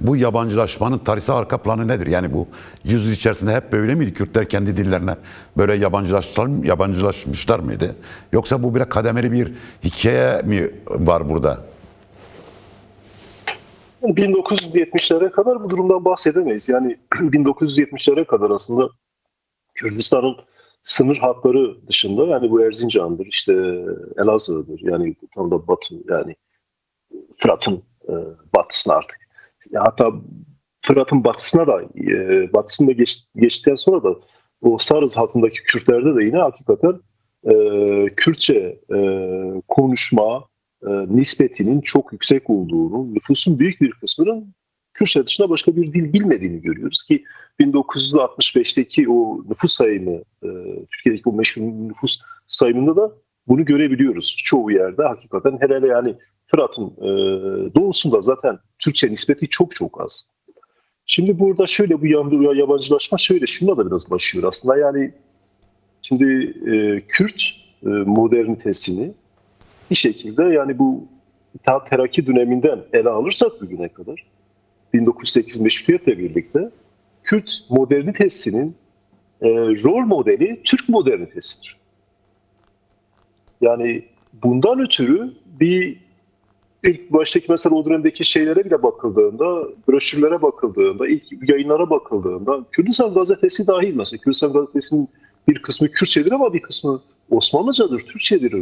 bu yabancılaşmanın tarihsel arka planı nedir? Yani bu yüzyıl içerisinde hep böyle miydi? Kürtler kendi dillerine böyle yabancılaşmışlar mıydı? Yoksa bu bir kademeli bir hikaye mi var burada? 1970'lere kadar bu durumdan bahsedemeyiz. Yani 1970'lere kadar aslında Kürdistan'ın sınır hatları dışında, yani bu Erzincan'dır, işte Elazığ'dır, yani tam da batı, yani Fırat'ın batısına artık. Ya hatta Fırat'ın batısına da batısında geçtikten sonra da o Sarız hattındaki Kürtlerde de yine hakikaten Kürtçe konuşma nispetinin çok yüksek olduğunu, nüfusun büyük bir kısmının Kürtçe dışında başka bir dil bilmediğini görüyoruz ki 1965'teki o nüfus sayımı, Türkiye'deki o meşhur nüfus sayımında da bunu görebiliyoruz. Çoğu yerde hakikaten, hele yani Fırat'ın doğusunda zaten Türkçe nispeti çok çok az. Şimdi burada şöyle, bu yabancılaşma şöyle, şununla da biraz başlıyor aslında. Yani şimdi Kürt modernitesini bir şekilde, yani bu İttihat Terakki döneminden ele alırsak bugüne kadar, 1908 Meşrutiyetle birlikte Kürt modernitesinin rol modeli Türk modernitesidir. Yani bundan ötürü ilk baştaki mesela o dönemdeki şeylere bile bakıldığında, broşürlere bakıldığında, ilk yayınlara bakıldığında, Kürdistan Gazetesi dahil mesela. Kürdistan Gazetesi'nin bir kısmı Kürtçedir ama bir kısmı Osmanlıcadır, Türkçedir.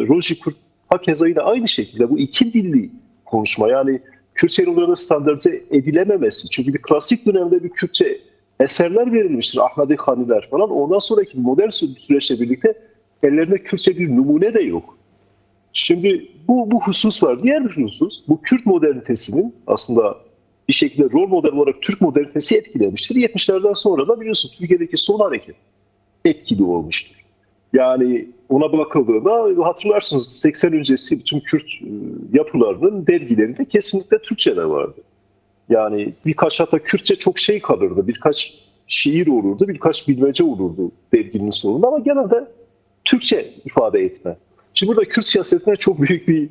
Roji Kürt hakeza yine aynı şekilde bu iki dilli konuşma, yani Kürtçenin orada standartize edilememesi. Çünkü bir klasik dönemde bir Kürtçe eserler verilmiştir. Ahmedi Haniler falan. Ondan sonraki modern süreçle birlikte ellerinde Kürtçe bir numune de yok. Şimdi bu husus var. Diğer bir husus, bu Kürt modernitesinin aslında bir şekilde rol model olarak Türk modernitesi etkilemiştir. 70'lerden sonra da biliyorsunuz Türkiye'deki sol hareket etkili olmuştur. Yani ona bakıldığında hatırlarsınız 80 öncesi bütün Kürt yapılarının dergilerinde kesinlikle Türkçe de vardı. Yani birkaç, hatta Kürtçe çok şey kalırdı. Birkaç şiir olurdu, birkaç bilmece olurdu derginin sonunda ama genelde Türkçe ifade etme. Şimdi burada Kürt siyasetine çok büyük bir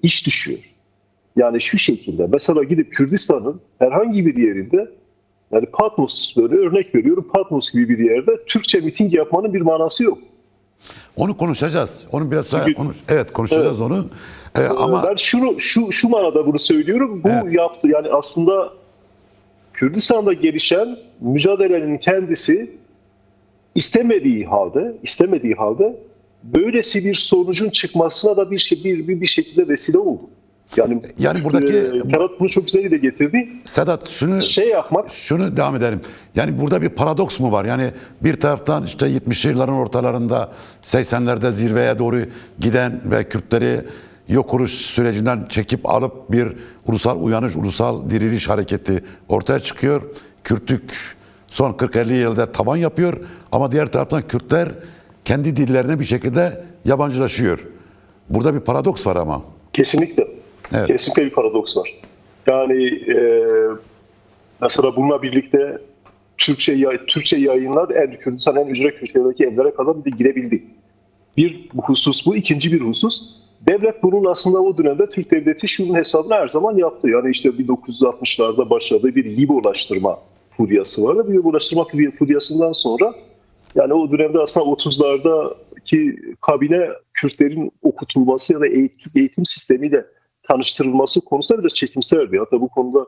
iş düşüyor. Yani şu şekilde, mesela gidip Kürdistan'ın herhangi bir yerinde, yani Patmos, böyle örnek veriyorum, Patmos gibi bir yerde Türkçe miting yapmanın bir manası yok. Onu konuşacağız. Onu biraz sonra evet konuşacağız, evet. Onu. Ama ben şu manada bunu söylüyorum. Bu evet, yaptı. Yani aslında Kürdistan'da gelişen mücadelenin kendisi istemediği halde böylesi bir sonucun çıkmasına da bir şekilde vesile oldu. Yani buradaki Ferhat bunu çok güzel de getirdi. Sedat, şunu devam edelim. Yani burada bir paradoks mu var? Yani bir taraftan işte 70'li yılların ortalarında 80'lerde zirveye doğru giden ve Kürtleri yok oluş sürecinden çekip alıp bir ulusal uyanış, ulusal diriliş hareketi ortaya çıkıyor. Kürtlük son 40-50 yılda taban yapıyor ama diğer taraftan Kürtler kendi dillerine bir şekilde yabancılaşıyor. Burada bir paradoks var ama. Kesinlikle. Evet. Kesinlikle bir paradoks var. Yani mesela bununla birlikte Türkçe yayınlar Kürdistan en ücra köşelerindeki evlere kadar bir de girebildi. Bir husus bu. İkinci bir husus, devlet bunun aslında o dönemde Türk devleti şunun hesabını her zaman yaptı. Yani işte 1960'larda başladığı bir Libolaştırma furyası vardı. Bu Libolaştırma furyasından sonra, yani o dönemde aslında 30'lardaki kabine Kürtlerin okutulması ya da eğitim sistemiyle tanıştırılması konusunda biraz çekimserdi. Hatta bu konuda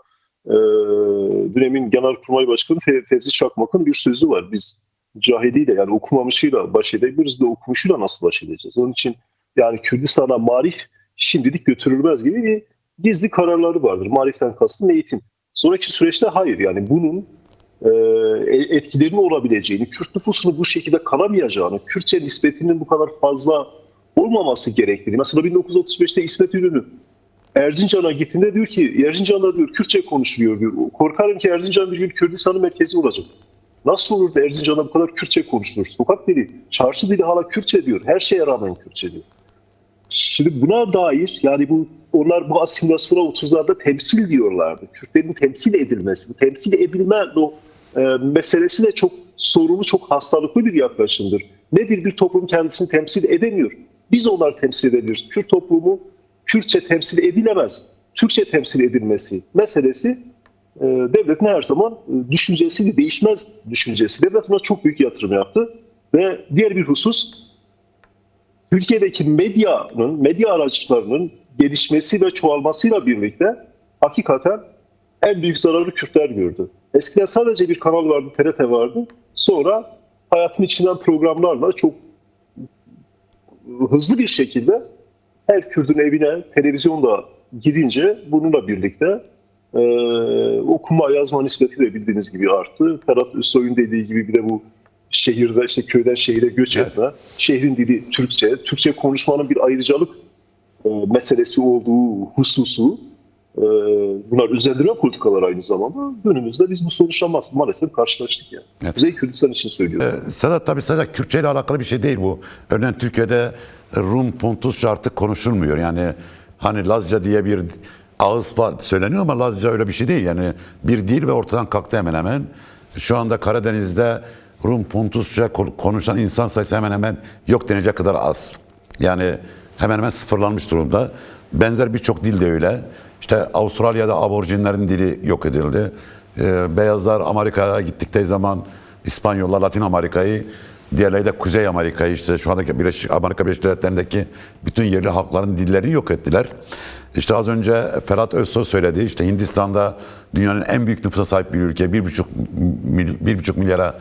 dönemin Genelkurmay Başkanı Fevzi Çakmak'ın bir sözü var. Biz cahiliyle, yani okumamışıyla baş edebiliriz de okumuşuyla nasıl baş edeceğiz? Onun için yani Kürdistan'a marif şimdilik götürülmez gibi bir gizli kararları vardır. Mariften kastım eğitim. Sonraki süreçte hayır, yani bunun etkilerinin olabileceğini, Kürt nüfusunun bu şekilde kalamayacağını, Kürtçe nispetinin bu kadar fazla olmaması gerektiğini. Mesela 1935'te İsmet İnönü Erzincan'a gittiğinde diyor ki, Erzincan'da diyor Kürtçe konuşuluyor diyor. Korkarım ki Erzincan bir gün Kürdistan'ın merkezi olacak. Nasıl olur da Erzincan'da bu kadar Kürtçe konuşulur? Sokak dili, çarşı dili hala Kürtçe diyor. Her şeye rağmen Kürtçe diyor. Şimdi buna dair, yani onlar bu asimilasyona 30'larda temsil diyorlardı. Kürtlerin temsil edilmesi, bu temsil edilme meselesi de çok sorunlu, çok hastalıklı bir yaklaşımdır. Nedir? Bir toplum kendisini temsil edemiyor. Biz onları temsil ediyoruz. Kürt toplumu Kürtçe temsil edilemez. Türkçe temsil edilmesi meselesi devletin her zaman düşüncesi, değişmez düşüncesi. Devlet buna çok büyük yatırım yaptı. Ve diğer bir husus, Türkiye'deki medya araçlarının gelişmesi ve çoğalmasıyla birlikte hakikaten en büyük zararı Kürtler gördü. Eskiden sadece bir kanal vardı, TRT vardı. Sonra hayatın içinden programlarla çok hızlı bir şekilde her Kürt'ün evine televizyonda girince bununla birlikte okuma yazma nispeti de bildiğiniz gibi arttı. Ferhat Özsoy'un dediği gibi bir de bu şehirde işte köyden şehire göç etme, şehrin dili Türkçe konuşmanın bir ayrıcalık meselesi olduğu hususu bunlar özendirme politikalar aynı zamanda önümüzde biz bu sonuçla maalesef karşılaştık yani. Evet. Kuzey Kürdistan için söylüyorum. Sedat tabii sadece Kürtçe ile alakalı bir şey değil bu. Örneğin Türkiye'de Rum, Pontusça artık konuşulmuyor. Yani hani Lazca diye bir ağız var söyleniyor ama Lazca öyle bir şey değil. Yani bir dil ve ortadan kalktı hemen hemen. Şu anda Karadeniz'de Rum, Pontusça konuşan insan sayısı hemen hemen yok denecek kadar az. Yani hemen hemen sıfırlanmış durumda. Benzer birçok dil de öyle. İşte Avustralya'da aborjinlerin dili yok edildi. Beyazlar Amerika'ya gittikleri zaman İspanyollar Latin Amerika'yı, diğerleri de Kuzey Amerika'yı, işte şu andaki Amerika Birleşik Devletleri'ndeki bütün yerli halkların dillerini yok ettiler. İşte az önce Ferhat Özsoy söyledi. İşte Hindistan'da dünyanın en büyük nüfusa sahip bir ülke. 1,5 milyara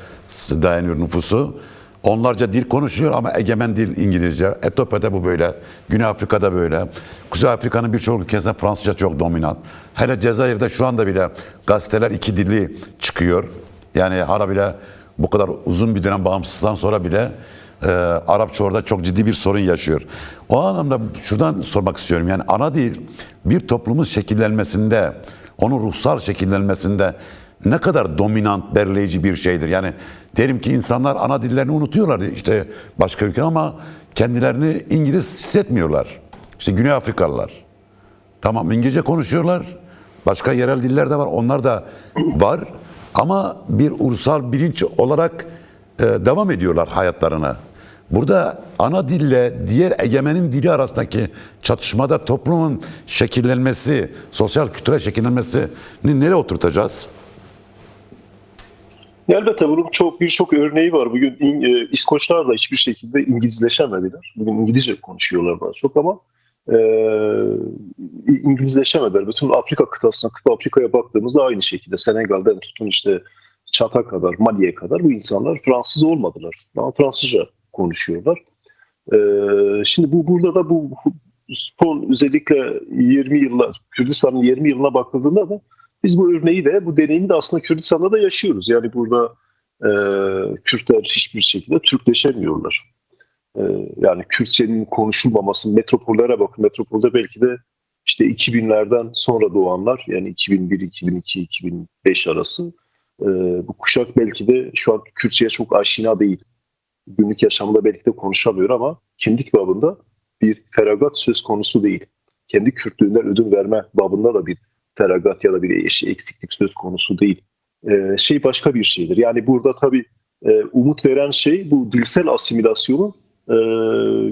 dayanıyor nüfusu. Onlarca dil konuşuyor ama egemen dil İngilizce. Etiyopya'da bu böyle. Güney Afrika'da böyle. Kuzey Afrika'nın birçok ülkesinde Fransızca çok dominant. Hele Cezayir'de şu anda bile gazeteler 2 dilli çıkıyor. Yani hala bile bu kadar uzun bir dönem bağımsızlıktan sonra bile Arapça orada çok ciddi bir sorun yaşıyor. O anlamda şuradan sormak istiyorum. Yani ana dil bir toplumun şekillenmesinde, onun ruhsal şekillenmesinde ne kadar dominant, belirleyici bir şeydir. Yani derim ki insanlar ana dillerini unutuyorlar işte başka ülke ama kendilerini İngiliz hissetmiyorlar. İşte Güney Afrikalılar. Tamam İngilizce konuşuyorlar. Başka yerel diller de var. Onlar da var. Ama bir ulusal bilinç olarak devam ediyorlar hayatlarına. Burada ana dille diğer egemenin dili arasındaki çatışmada toplumun şekillenmesi, sosyal kültürel şekillenmesini nereye oturtacağız? Elbette bunun birçok örneği var. Bugün İskoçlar da hiçbir şekilde İngilizleşemediler. Bugün İngilizce konuşuyorlar daha çok ama İngilizleşemediler. Bütün Afrika kıtasına, kıta Afrika'ya baktığımızda aynı şekilde Senegal'den tutun işte Çat'a kadar, Mali'ye kadar bu insanlar Fransız olmadılar. Ama Fransızca konuşuyorlar. Şimdi burada da bu son özellikle 20 yıllar, Kürdistan'ın 20 yılına bakıldığında da biz bu örneği de, bu deneyimi de aslında Kürdistan'da da yaşıyoruz. Yani burada Kürtler hiçbir şekilde Türkleşemiyorlar. Yani Kürtçenin konuşulmaması, metropollere bakın. Metropolde belki de işte 2000'lerden sonra doğanlar, yani 2001, 2002, 2005 arası bu kuşak belki de şu an Kürtçe'ye çok aşina değil. Günlük yaşamında belki de konuşamıyor ama kimlik babında bir feragat söz konusu değil. Kendi Kürtlüğünden ödün verme babında da bir feragat ya da bir eksiklik söz konusu değil. Başka bir şeydir. Yani burada tabii umut veren şey bu dilsel asimilasyonun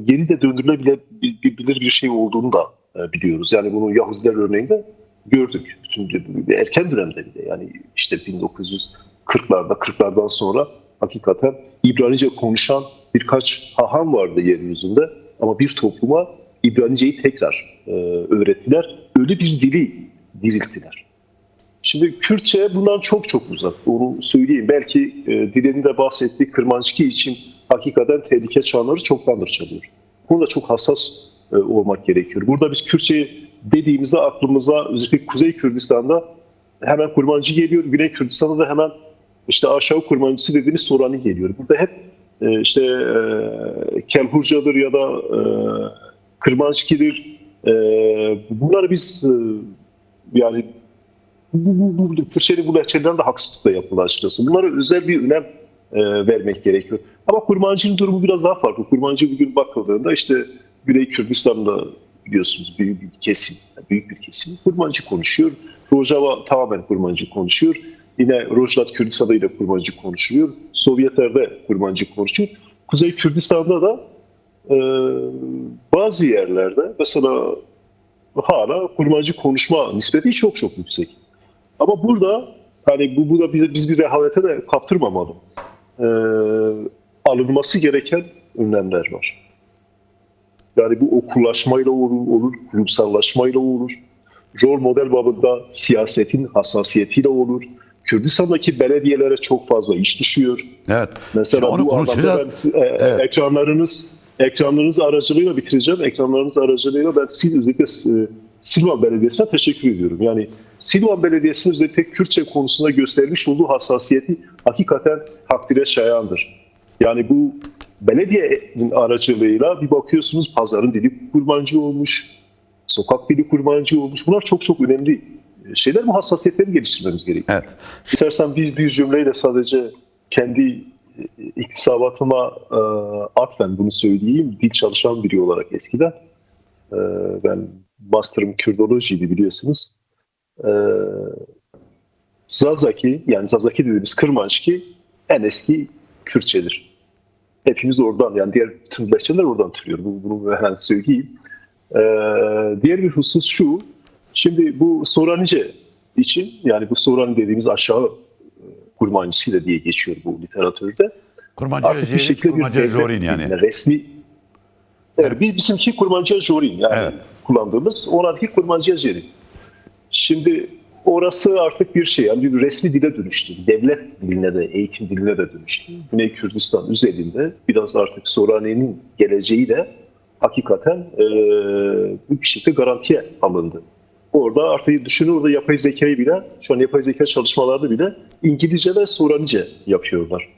geri de döndürülebilir bir şey olduğunu da biliyoruz. Yani bunu Yahudiler örneğinde gördük. Bütün erken dönemde bile yani işte 1940'lardan sonra hakikaten İbranice konuşan birkaç haham vardı yeryüzünde ama bir topluma İbranice'yi tekrar öğrettiler. Öyle bir dili dirilttiler. Şimdi Kürtçe bundan çok çok uzak. Onu söyleyeyim. Belki Dilan'ın da bahsettiği Kırmançki için hakikaten tehlike çanları çoktandır çalıyor. Burada çok hassas olmak gerekiyor. Burada biz Kürtçe dediğimizde aklımıza özellikle Kuzey Kürdistan'da hemen Kurmancı geliyor. Güney Kürdistan'da da hemen işte aşağı Kurmancısı dediğimiz Sorani geliyor. Burada hep Kelhurcadır ya da Kırmançkidir. Bunları biz yani bu Kürtçenin bu lehçelerin de haksızlık da yapıldı açıkçası. Bunlara özel bir önem vermek gerekiyor. Ama Kurmancı'nın durumu biraz daha farklı. Kurmancı bugün bakıldığında işte Güney Kürdistan'da biliyorsunuz büyük bir kesim Kurmancı konuşuyor. Rojava tamamen Kurmancı konuşuyor. Yine Rojlat Kürdistan'da yine Kurmancı konuşuluyor. Sovyetler'de Kurmancı konuşuyor. Kuzey Kürdistan'da da bazı yerlerde mesela hala kurmancı konuşma nispeti çok çok yüksek. Ama burada hani bu da biz bir rehavete de kaptırmamalı. Alınması gereken önlemler var. Yani bu okullaşmayla olur, kurumsallaşmayla olur. Rol model babında siyasetin hassasiyetiyle olur. Kürdistan'daki belediyelere çok fazla iş düşüyor. Evet. Mesela onu bu konuşacağız. evet. Ekranlarınız aracılığıyla bitireceğim. Ekranlarınız aracılığıyla ben özellikle Silvan Belediyesi'ne teşekkür ediyorum. Yani Silvan Belediyesi'nin özellikle Kürtçe konusunda göstermiş olduğu hassasiyeti hakikaten takdire şayandır. Yani bu belediyenin aracılığıyla bir bakıyorsunuz pazarın dili kurmancı olmuş, sokak dili kurmancı olmuş. Bunlar çok çok önemli şeyler. Bu hassasiyetleri geliştirmemiz gerekiyor. Evet. İstersen bir cümleyle sadece kendi iktisabatıma atfen bunu söyleyeyim. Dil çalışan biri olarak eskiden. Ben master'ım Kürdolojiydi biliyorsunuz. Zazaki, yani Zazaki dediğimiz Kırmançki en eski Kürtçedir. Hepimiz oradan, yani diğer tüm lehçeler oradan türüyor. Bunu hemen söyleyeyim. Diğer bir husus şu, şimdi bu Soranice için, yani bu Sorani dediğimiz aşağı kurmancısıyla diye geçiyor bu literatürde. Kurmancı Jorin yani. Resmi. Evet, bizimki Kurmancı Jorin yani evet. Kullandığımız, onlarki Kurmancı Jorin. Şimdi orası artık bir şey, yani bir resmi dile dönüştü. Devlet diline de, eğitim diline de dönüştü. Güney Kürdistan üzerinde biraz artık Sorani'nin geleceği de hakikaten bir şekilde garantiye alındı. Orada artık düşünün, orada yapay zekayı bile, şu an yapay zeka çalışmalarını bile İngilizce ve Soranice yapıyorlar.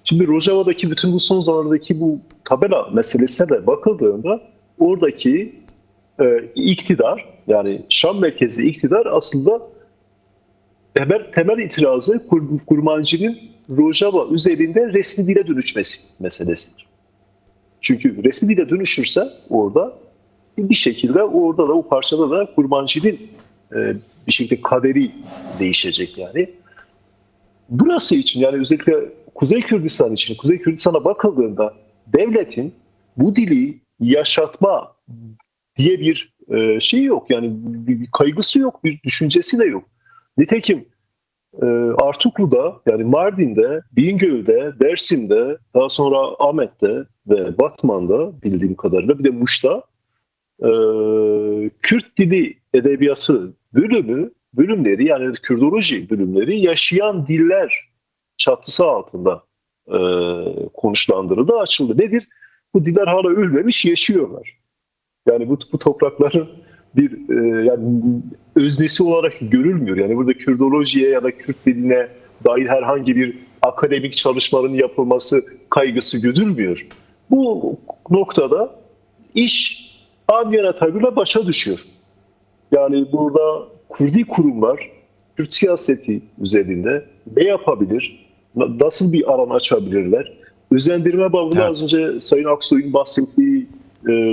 Şimdi Rojava'daki bütün bu son zamanlardaki bu tabela meselesine de bakıldığında oradaki iktidar, yani Şam merkezli iktidar aslında temel itirazı kurmancının Rojava üzerinde resmi dile dönüşmesi meselesidir. Çünkü resmi dile dönüşürse orada bir şekilde orada da o parçada da kurmancının bir şekilde kaderi değişecek yani. Burası için yani özellikle Kuzey Kürdistan için, Kuzey Kürdistan'a bakıldığında devletin bu dili yaşatma diye bir şey yok. Yani bir kaygısı yok, bir düşüncesi de yok. Nitekim Artuklu'da, yani Mardin'de, Bingöl'de, Dersim'de, daha sonra Ahmet'te ve Batman'da bildiğim kadarıyla bir de Muş'ta Kürt dili edebiyatı bölümleri yani Kürdoloji bölümleri yaşayan diller çatısı altında konuşlandırıldı, açıldı. Nedir? Bu diller hala ölmemiş, yaşıyorlar. Yani bu toprakların bir yani öznesi olarak görülmüyor. Yani burada Kürdolojiye ya da Kürt diline dair herhangi bir akademik çalışmaların yapılması kaygısı güdülmüyor. Bu noktada iş amiyane tabirle başa düşüyor. Yani burada Kürdi kurumlar Kürt siyaseti üzerinde ne yapabilir? Nasıl bir alan açabilirler? Özendirme babında az önce Sayın Aksoy'un bahsettiği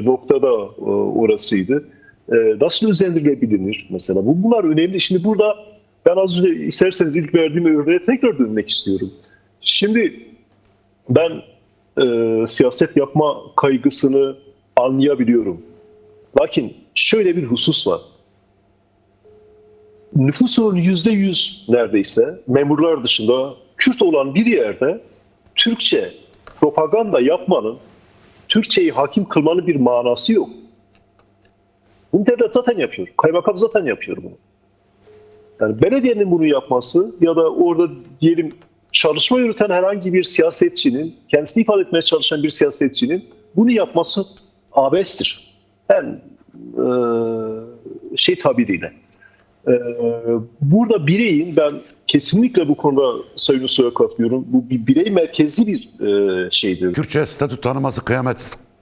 noktada orasıydı. Nasıl özendirilebilir mesela? Bunlar önemli. Şimdi burada ben az önce isterseniz ilk verdiğim örneğe tekrar dönmek istiyorum. Şimdi ben siyaset yapma kaygısını anlayabiliyorum. Lakin şöyle bir husus var. Nüfusunun %100 neredeyse memurlar dışında Kürt olan bir yerde Türkçe propaganda yapmanın, Türkçeyi hakim kılmanın bir manası yok. Bunu devlet zaten yapıyor. Kaymakam zaten yapıyor bunu. Yani belediyenin bunu yapması ya da orada diyelim çalışma yürüten herhangi bir siyasetçinin, kendisini ifade etmeye çalışan bir siyasetçinin bunu yapması abestir. En tabiriyle. Burada bireyin, ben kesinlikle bu konuda Sayın Usta'ya katılıyorum. Bu bir birey merkezli bir şeydir. Kürtçe statü tanıması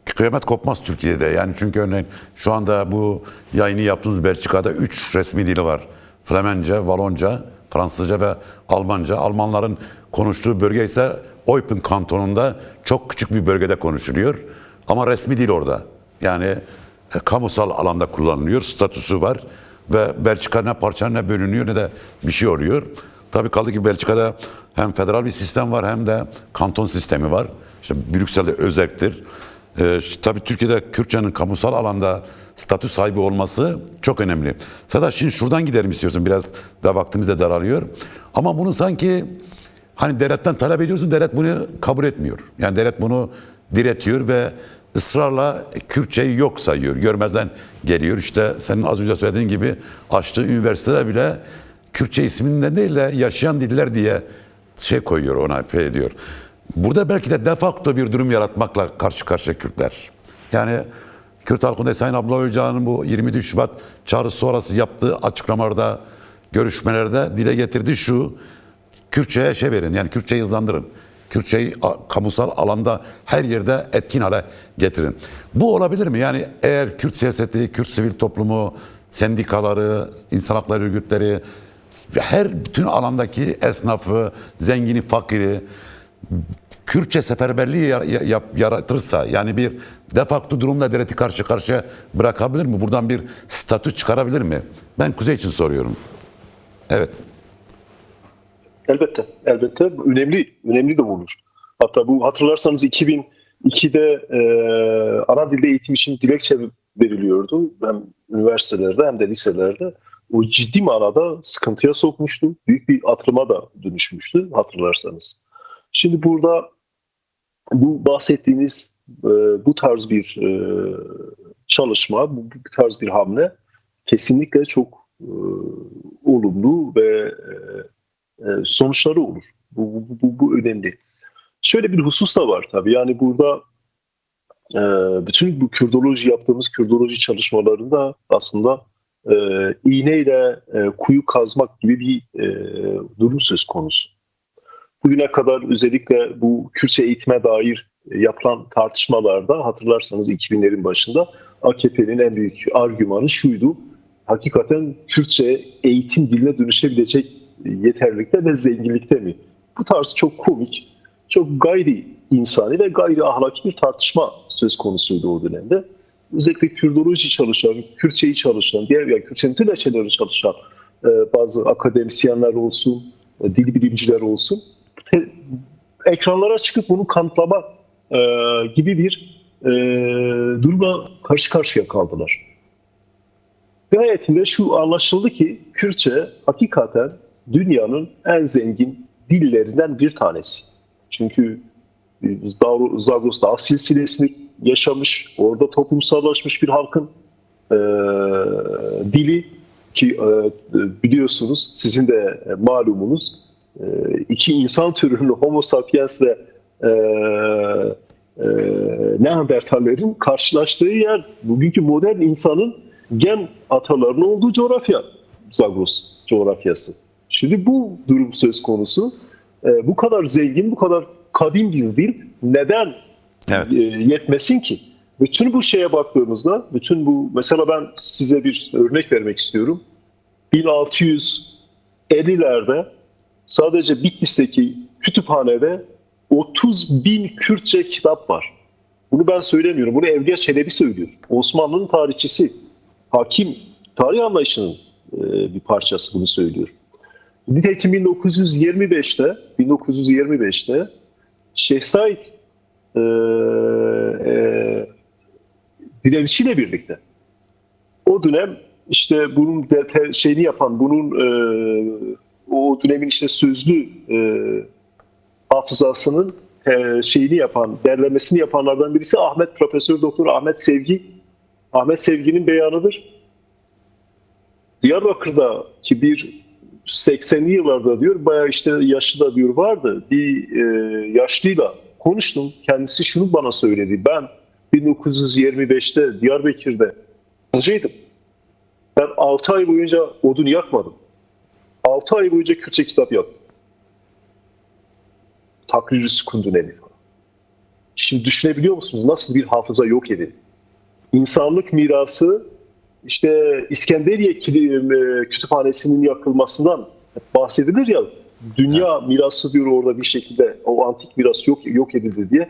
kıyamet kopmaz Türkiye'de. Yani çünkü örneğin şu anda bu yayını yaptığımız Belçika'da 3 resmi dili var. Flemence, Valonca, Fransızca ve Almanca. Almanların konuştuğu bölge ise Eupen kantonunda çok küçük bir bölgede konuşuluyor. Ama resmi dil orada. Yani kamusal alanda kullanılıyor. Statüsü var. Ve Belçika ne parça ne bölünüyor ne de bir şey oluyor. Tabii kaldı ki Belçika'da hem federal bir sistem var hem de kanton sistemi var. İşte Brüksel'de özelliktir. Tabii Türkiye'de Kürtçenin kamusal alanda statü sahibi olması çok önemli. Sedat, şimdi şuradan gidelim istiyorsun. Biraz da vaktimiz de daralıyor. Ama bunu sanki hani devletten talep ediyorsun, devlet bunu kabul etmiyor. Yani devlet bunu diretiyor ve ısrarla Kürtçeyi yok sayıyor. Görmezden geliyor. İşte senin az önce söylediğin gibi açtığı üniversiteler bile Kürtçe isminden değil de yaşayan diller diye şey koyuyor, ona ediyor. Burada belki de facto bir durum yaratmakla karşı karşıya Kürtler. Yani Kürt halkında Sayın Abdullah Öcalan'ın bu 23 Şubat çağrısı sonrası yaptığı açıklamalarda, görüşmelerde dile getirdiği şu: Kürtçe'ye şey verin, yani Kürtçeyi hızlandırın. Kürtçeyi kamusal alanda her yerde etkin hale getirin. Bu olabilir mi? Yani eğer Kürt siyaseti, Kürt sivil toplumu, sendikaları, insan hakları örgütleri, her bütün alandaki esnafı, zengini, fakiri Kürtçe seferberliği yaratırsa, yani bir de facto durumla devleti karşı karşıya bırakabilir mi? Buradan bir statü çıkarabilir mi? Ben Kuzey için soruyorum. Evet. Elbette, elbette önemli de olur. Hatta bu, hatırlarsanız 2002'de ana dilde eğitim için dilekçe veriliyordu. Hem üniversitelerde hem de liselerde. O ciddi manada sıkıntıya sokmuştu. Büyük bir atılıma da dönüşmüştü, hatırlarsanız. Şimdi burada bu bahsettiğiniz bu tarz bir çalışma, bu tarz bir hamle kesinlikle çok olumlu ve sonuçları olur. Bu önemli. Şöyle bir husus da var tabii. Yani burada bütün bu Kürdoloji, yaptığımız Kürdoloji çalışmalarında aslında iğneyle kuyu kazmak gibi bir durum söz konusu. Bugüne kadar özellikle bu Kürtçe eğitime dair yapılan tartışmalarda, hatırlarsanız 2000'lerin başında AKP'nin en büyük argümanı şuydu: hakikaten Kürtçe eğitim diline dönüşebilecek yeterlilikte ve zenginlikte mi? Bu tarz çok komik, çok gayri insani ve gayri ahlaki bir tartışma söz konusuydu o dönemde. Özellikle Kürdoloji çalışan, Kürtçeyi çalışan, diğer yani Kürtçenin tüm açılarını çalışan bazı akademisyenler olsun, dil bilimciler olsun, ekranlara çıkıp bunu kanıtlama gibi bir durumla karşı karşıya kaldılar. Nihayetinde şu anlaşıldı ki Kürtçe hakikaten dünyanın en zengin dillerinden bir tanesi. Çünkü Zagros Dağ silsilesini yaşamış, orada toplumsallaşmış bir halkın dili ki biliyorsunuz, sizin de malumunuz, iki insan türünün, Homo sapiens ve Neandertallerin karşılaştığı yer, bugünkü modern insanın gen atalarının olduğu coğrafya, Zagros coğrafyası. Şimdi bu durum söz konusu. Bu kadar zengin, bu kadar kadim bir dil neden yetmesin ki? Bütün bu şeye baktığımızda, bütün bu, mesela ben size bir örnek vermek istiyorum. 1650'lerde sadece Bitlis'teki kütüphanede 30.000 Kürtçe kitap var. Bunu ben söylemiyorum. Bunu Evliya Çelebi söylüyor. Osmanlı'nın tarihçisi, hakim, tarih anlayışının bir parçası bunu söylüyor. Nitekim 1925'te Şeyh Said direnişiyle birlikte o dönem işte bunun şeyini yapan, bunun o dönemin işte sözlü hafızasının şeyini yapan, derlemesini yapanlardan birisi Profesör Doktor Ahmet Sevgi. Ahmet Sevgi'nin beyanıdır. Diyarbakır'daki bir 80'li yıllarda diyor, bayağı işte yaşı da diyor vardı. Bir yaşlıyla konuştum. Kendisi şunu bana söyledi. Ben 1925'te Diyarbakır'da hocaydım. Ben 6 ay boyunca odun yakmadım. 6 ay boyunca Kürtçe kitap yaptım. Takrir-i Sükunduneli falan. Şimdi düşünebiliyor musunuz? Nasıl bir hafıza yok edildi? İnsanlık mirası, işte İskenderiye Kütüphanesi'nin yakılmasından bahsedilir ya, dünya mirası diyor orada bir şekilde, o antik miras yok edildi diye.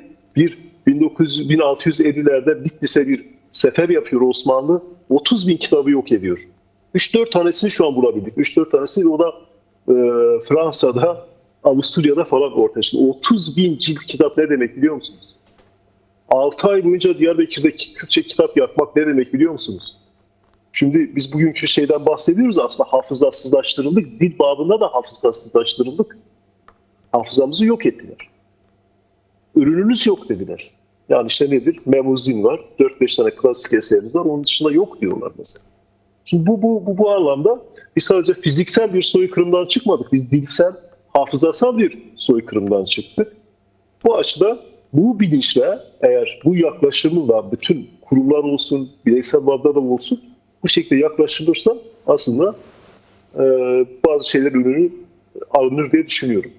1650'lerde Bitlis'e bir sefer yapıyor Osmanlı, 30.000 kitabı yok ediyor. 3-4 tanesini şu an bulabildik. 3-4 tanesini o da Fransa'da, Avusturya'da falan ortaya çıktı. 30.000 cilt kitap ne demek biliyor musunuz? 6 ay boyunca Diyarbakır'da Kürtçe kitap yakmak ne demek biliyor musunuz? Şimdi biz bugünkü şeyden bahsediyoruz, aslında hafızasızlaştırıldık. Dil babında da hafızasızlaştırıldık. Hafızamızı yok ettiler. Ürününüz yok dediler. Yani işte nedir? Memuzin var, 4-5 tane klasik eserimiz var, onun dışında yok diyorlar mesela. Şimdi bu anlamda biz sadece fiziksel bir soykırımdan çıkmadık. Biz dilsel, hafızasal bir soykırımdan çıktık. Bu açıdan bu bilinçle, eğer bu yaklaşımla bütün kurumlar olsun, bireysel varlıklar da olsun, bu şekilde yaklaşılırsa aslında bazı şeyler ürünü alınır diye düşünüyorum.